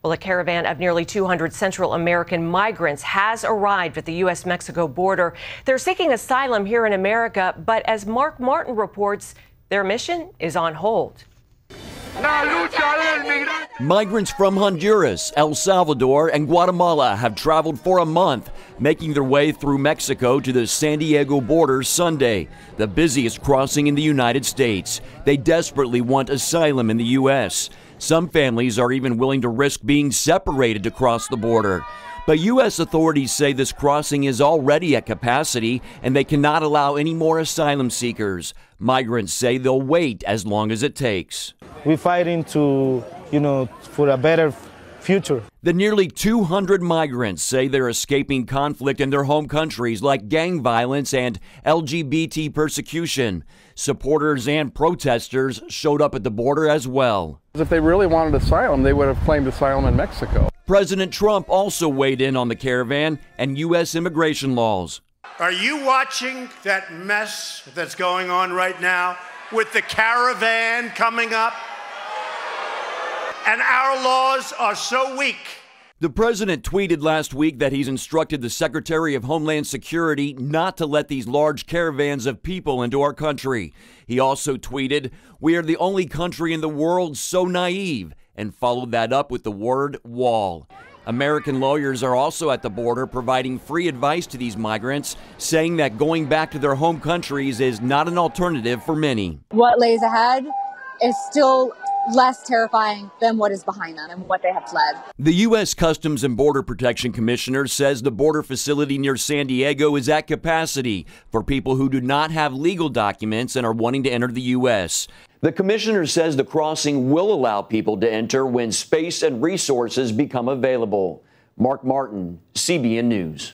Well, a caravan of nearly 200 Central American migrants has arrived at the U.S.-Mexico border. They're seeking asylum here in America, but as Mark Martin reports, their mission is on hold. Migrants from Honduras, El Salvador, and Guatemala have traveled for a month, making their way through Mexico to the San Diego border Sunday, the busiest crossing in the United States. They desperately want asylum in the U.S. Some families are even willing to risk being separated to cross the border. But U.S. authorities say this crossing is already at capacity and they cannot allow any more asylum seekers. Migrants say they'll wait as long as it takes. We're fighting for a better future. The nearly 200 migrants say they're escaping conflict in their home countries like gang violence and LGBT persecution. Supporters and protesters showed up at the border as well. If they really wanted asylum, they would have claimed asylum in Mexico. President Trump also weighed in on the caravan and U.S. immigration laws. Are you watching that mess that's going on right now with the caravan coming up? And our laws are so weak. The president tweeted last week that he's instructed the Secretary of Homeland Security not to let these large caravans of people into our country. He also tweeted, "We are the only country in the world so naive," and followed that up with the word wall. American lawyers are also at the border providing free advice to these migrants, saying that going back to their home countries is not an alternative for many. What lays ahead is still less terrifying than what is behind them and what they have fled. The U.S. Customs and Border Protection Commissioner says the border facility near San Diego is at capacity for people who do not have legal documents and are wanting to enter the U.S. The commissioner says the crossing will allow people to enter when space and resources become available. Mark Martin, CBN News.